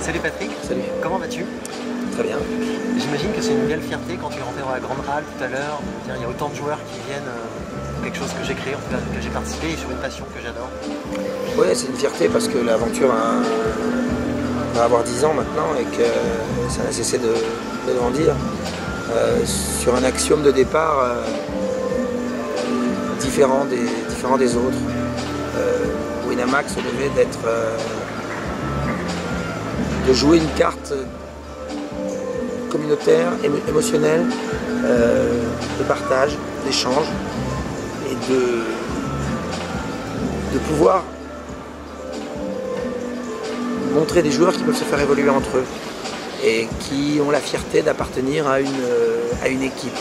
Salut Patrick. Salut. Comment vas-tu? Très bien. J'imagine que c'est une belle fierté quand tu es rentré dans la grande halle tout à l'heure. Il y a autant de joueurs qui viennent pour quelque chose que j'ai créé, en tout cas que j'ai participé et sur une passion que j'adore. Oui, c'est une fierté parce que l'aventure va avoir 10 ans maintenant et que ça n'a cessé de grandir. Sur un axiome de départ différent des autres. Winamax devait d'être de jouer une carte communautaire, émotionnelle, de partage, d'échange et de pouvoir montrer des joueurs qui peuvent se faire évoluer entre eux et qui ont la fierté d'appartenir à une équipe.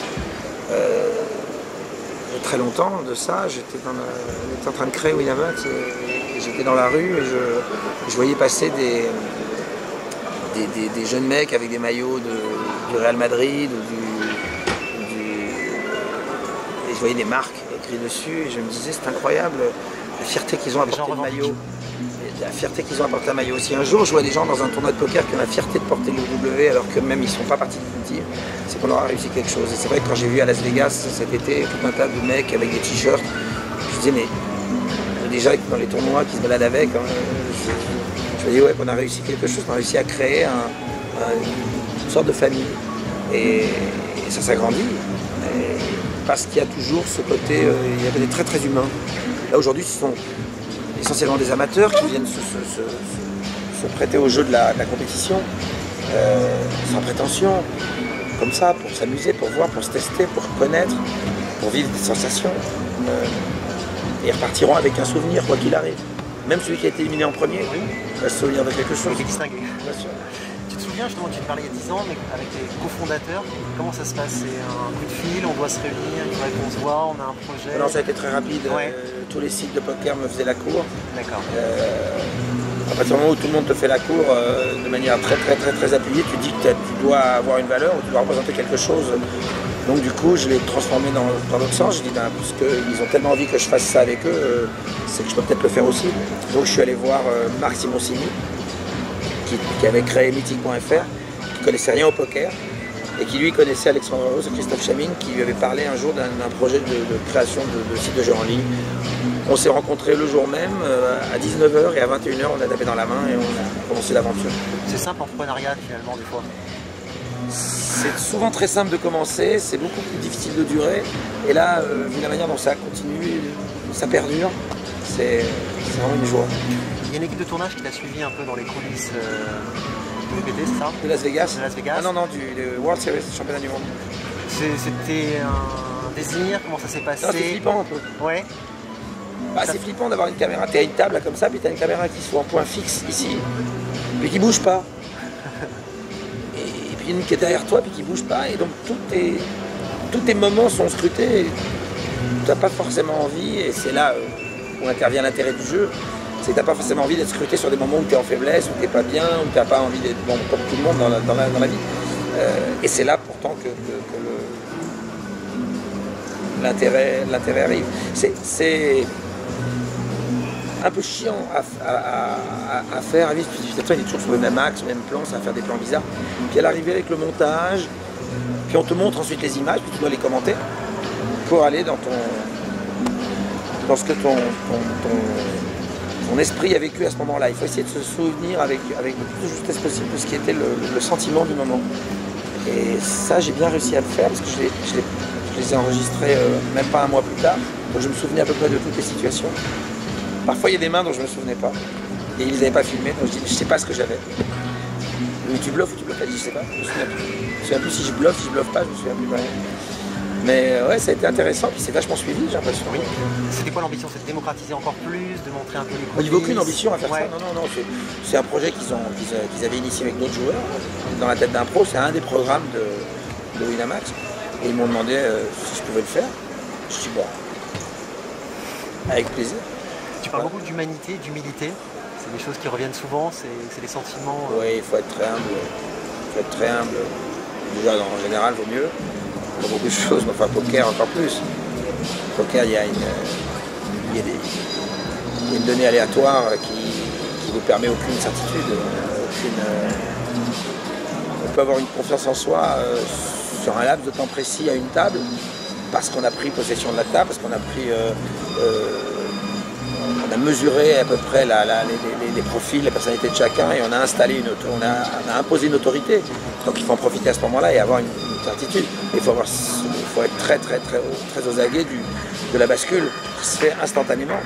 Il y a très longtemps de ça, j'étais en train de créer Winamax et j'étais dans la rue et je voyais passer des jeunes mecs avec des maillots du Real Madrid et je voyais des marques écrites dessus et je me disais c'est incroyable la fierté qu'ils ont apporté le maillot. La fierté qu'ils ont apporté un maillot. Si un jour je vois des gens dans un tournoi de poker qui ont la fierté de porter le W alors que même ils ne sont pas partis du team, c'est qu'on aura réussi quelque chose. Et c'est vrai que quand j'ai vu à Las Vegas cet été tout un tas de mecs avec des t-shirts, je disais mais déjà dans les tournois qui se baladent avec, hein, je me dis ouais qu'on a réussi quelque chose, on a réussi à créer une sorte de famille. Et ça s'agrandit. Parce qu'il y a toujours ce côté, il y avait des très très humains. Là aujourd'hui ce sont essentiellement des amateurs qui viennent se prêter au jeu de la compétition, sans prétention, comme ça, pour s'amuser, pour voir, pour se tester, pour connaître, pour vivre des sensations. Et ils repartiront avec un souvenir, quoi qu'il arrive. Même celui qui a été éliminé en premier, oui, va se souvenir de quelque chose. Il est distingué. Bien sûr. Tu te souviens justement, tu te parlais il y a 10 ans, mais avec les cofondateurs, comment ça se passe? C'est un coup de fil, on doit se réunir, il faudrait qu'on se voit, on a un projet? Non, ça a été très rapide. Ouais. Tous les sites de poker me faisaient la cour. D'accord. À partir du moment où tout le monde te fait la cour de manière très appuyée, tu dis que tu dois avoir une valeur ou tu dois représenter quelque chose. Donc du coup, je l'ai transformé dans l'autre sens. Je dis, ben, puisqu'ils ont tellement envie que je fasse ça avec eux, c'est que je peux peut-être le faire aussi. Donc je suis allé voir Marc Simoncini, qui avait créé Mythic.fr, qui connaissait rien au poker, et qui lui connaissait Alexandre Rose et Christophe Chamine, qui lui avait parlé un jour d'un projet de création de site de jeux en ligne. On s'est rencontrés le jour même, à 19h et à 21h, on a tapé dans la main et on a commencé l'aventure. C'est simple l'entrepreneuriat finalement des fois? C'est souvent très simple de commencer, c'est beaucoup plus difficile de durer. Et là, vu la manière dont ça continue, ça perdure, c'est vraiment une joie. Il y a une équipe de tournage qui t'a suivi un peu dans les coulisses du WPT, c'est ça? De Las Vegas? De Las Vegas. Ah non, du World Series, championnat du monde. C'était un désir, comment ça s'est passé? C'est flippant un peu. Ouais. Bah, c'est flippant d'avoir une caméra, t'es à une table là, comme ça, puis t'as une caméra qui soit en point fixe ici, puis qui bouge pas. Et puis une qui est derrière toi, puis qui bouge pas, et donc tous tes moments sont scrutés, et tu n'as pas forcément envie, et c'est là où intervient l'intérêt du jeu, c'est que tu n'as pas forcément envie d'être scruté sur des moments où tu es en faiblesse, où tu n'es pas bien, où tu n'as pas envie d'être bon, comme tout le monde dans la vie. Et c'est là pourtant que l'intérêt arrive. C'est un peu chiant à faire, à vivre. Il est toujours sur le même axe, le même plan, ça va faire des plans bizarres. Puis à l'arrivée avec le montage, puis on te montre ensuite les images, puis tu dois les commenter pour aller dans ce que ton esprit a vécu à ce moment-là. Il faut essayer de se souvenir avec le plus de justesse possible de ce qui était le sentiment du moment. Et ça, j'ai bien réussi à le faire parce que je les ai enregistrés même pas un mois plus tard. Donc je me souvenais à peu près de toutes les situations. Parfois, il y a des mains dont je ne me souvenais pas. Et ils ne les avaient pas filmées, donc je ne sais pas ce que j'avais. Mais tu bluffes ou tu bluffes pas, je ne sais pas. Je me souviens plus si je bluffe pas, je me souviens plus. Mais ouais, ça a été intéressant, puis c'est vachement suivi, j'ai l'impression. Oui. C'était quoi l'ambition? C'est de démocratiser encore plus, de montrer un peu les coulisses? Il n'y a aucune ambition à faire ça. Non. C'est un projet qu'ils avaient initié avec d'autres joueurs. Dans la tête d'un pro, c'est un des programmes de Winamax. Et ils m'ont demandé si je pouvais le faire. Je dis bon, avec plaisir. Tu parles beaucoup d'humanité, d'humilité. C'est des choses qui reviennent souvent, c'est des sentiments... Oui, il faut être très humble. Déjà, en général, vaut mieux. Pour beaucoup de choses, mais enfin, poker encore plus. Poker, il y a une donnée aléatoire qui vous permet aucune certitude, on peut avoir une confiance en soi sur un laps de temps précis à une table, parce qu'on a pris possession de la table, parce qu'on a pris, on a mesuré à peu près les profils, la personnalité de chacun, et on a installé on a imposé une autorité. Donc il faut en profiter à ce moment-là et avoir une certitude. Il faut être très aux aguets de la bascule qui se fait instantanément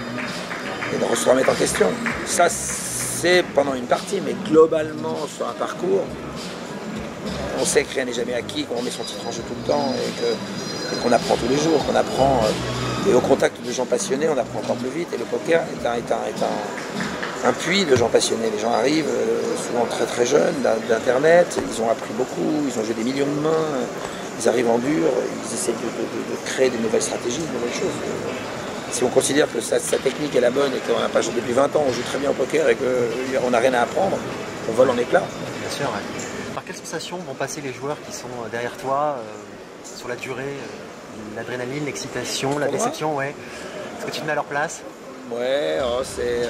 et de se remettre en question. Ça, c'est pendant une partie, mais globalement sur un parcours, on sait que rien n'est jamais acquis, qu'on met son titre en jeu tout le temps et qu'on apprend tous les jours, qu'on apprend. Et au contact de gens passionnés, on apprend encore plus vite. Et le poker est un puits de gens passionnés. Les gens arrivent souvent très jeunes d'Internet, ils ont appris beaucoup, ils ont joué des millions de mains, ils arrivent en dur, ils essaient de créer des nouvelles stratégies, de nouvelles choses. Si on considère que sa technique est la bonne et qu'on n'a pas joué depuis 20 ans, on joue très bien au poker et qu'on n'a rien à apprendre, on vole en éclats. Bien sûr, ouais. Par quelles sensations vont passer les joueurs qui sont derrière toi sur la durée, l'adrénaline, l'excitation, la déception, ouais. Est-ce que tu te mets à leur place? Ouais, c'est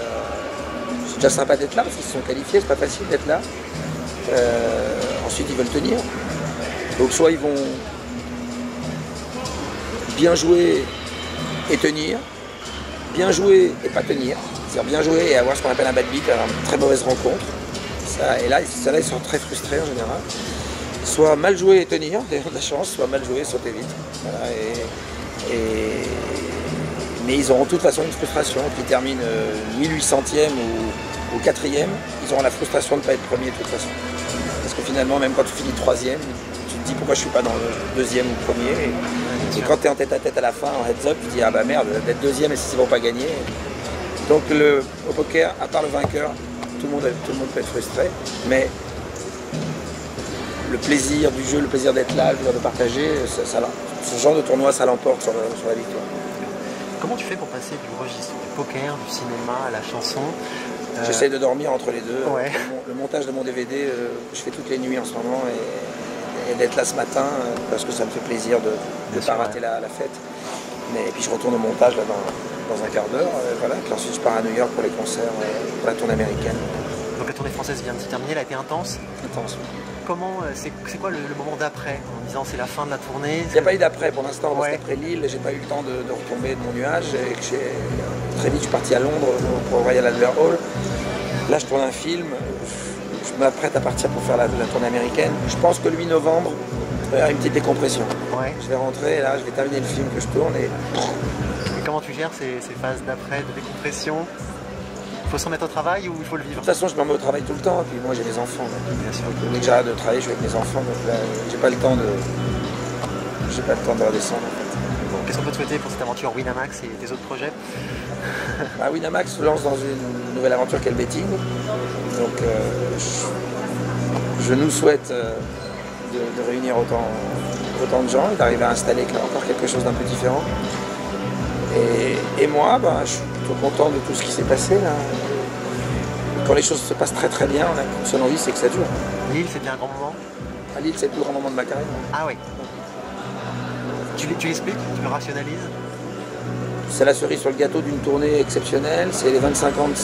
déjà sympa d'être là parce qu'ils se sont qualifiés, c'est pas facile d'être là. Ensuite, ils veulent tenir. Donc soit ils vont bien jouer et tenir, bien jouer et pas tenir, c'est-à-dire bien jouer et avoir ce qu'on appelle un bad beat, alors une très mauvaise rencontre. Et là, ils sont très frustrés en général. Soit mal jouer et tenir, de la chance, soit mal jouer et sauter vite. Voilà, mais ils auront de toute façon une frustration. Qu'ils terminent 1800e ou 4e, ils auront la frustration de ne pas être premier de toute façon. Parce que finalement, même quand tu finis 3e, tu te dis pourquoi je ne suis pas dans le 2e ou premier. Et quand tu es en tête à tête à la fin, en heads up, tu te dis ah bah merde, d'être 2e et si ils ne vont pas gagner. Donc au poker, à part le vainqueur, tout le monde peut être frustré. Mais le plaisir du jeu, le plaisir d'être là, le plaisir de partager, ce genre de tournoi, ça l'emporte sur la victoire. Comment tu fais pour passer du registre du poker, du cinéma à la chanson? J'essaie de dormir entre les deux. Ouais. Le montage de mon DVD, je fais toutes les nuits en ce moment et d'être là ce matin parce que ça me fait plaisir de ne pas rater la fête. Et puis je retourne au montage là, dans un quart d'heure. Voilà. Puis ensuite je pars à New York pour les concerts, pour la tournée américaine. Donc la tournée française vient de se terminer, elle a été intense? Intense. Comment, c'est quoi le moment d'après, en disant c'est la fin de la tournée? Il n'y a pas eu d'après pour l'instant, parce ouais. qu'après Lille, j'ai pas eu le temps de retomber de mon nuage. Et que très vite, je suis parti à Londres pour Royal Albert Hall. Là, je tourne un film, je m'apprête à partir pour faire la tournée américaine. Je pense que le 8 novembre, il y aura une petite décompression. Ouais. Je vais rentrer, là, je vais terminer le film que je tourne. Et comment tu gères ces phases d'après, de décompression? Il faut s'en mettre au travail ou il faut le vivre? De toute façon, je me remets au travail tout le temps, et puis moi j'ai des enfants. Bien sûr. Dès que j'arrête de travailler, je suis avec mes enfants, donc là, j'ai pas le temps de redescendre. En fait. Bon, qu'est-ce qu'on peut te souhaiter pour cette aventure Winamax et tes autres projets? Winamax se lance dans une nouvelle aventure qu'est le betting. Donc je nous souhaite de réunir autant de gens et d'arriver à installer encore quelque chose d'un peu différent. Et moi, je suis plutôt content de tout ce qui s'est passé là. Quand les choses se passent très bien, on a une seule envie, c'est que ça dure. Lille, c'était un grand moment? À Lille, c'est le plus grand moment de ma carrière. Ah oui. Tu l'expliques? Tu le rationalises? C'est la cerise sur le gâteau d'une tournée exceptionnelle. C'est les 25 ans de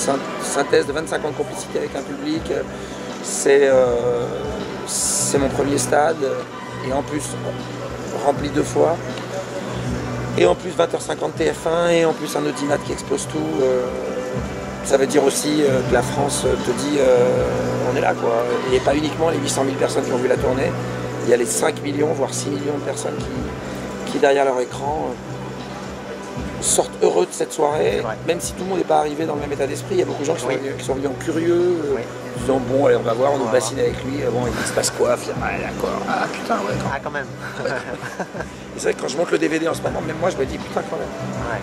synthèse, de 25 ans de complicité avec un public. C'est mon premier stade. Et en plus, rempli 2 fois. Et en plus 20h50 TF1 et en plus un audimat qui explose tout. Ça veut dire aussi que la France te dit on est là quoi. Et pas uniquement les 800 000 personnes qui ont vu la tournée, il y a les 5 millions voire 6 millions de personnes qui derrière leur écran sortent heureux de cette soirée, même si tout le monde n'est pas arrivé dans le même état d'esprit. Il y a beaucoup de gens qui sont venus en curieux, disant bon allez on va voir, on nous bassine avec lui, bon il se passe quoi, d'accord, ah putain ouais quand même. Et c'est vrai que quand je monte le DVD en ce moment, même moi je me dis putain quand même. Ouais,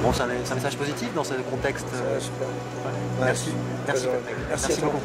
bon c'est un message positif dans ce contexte. Super. Merci. Merci beaucoup.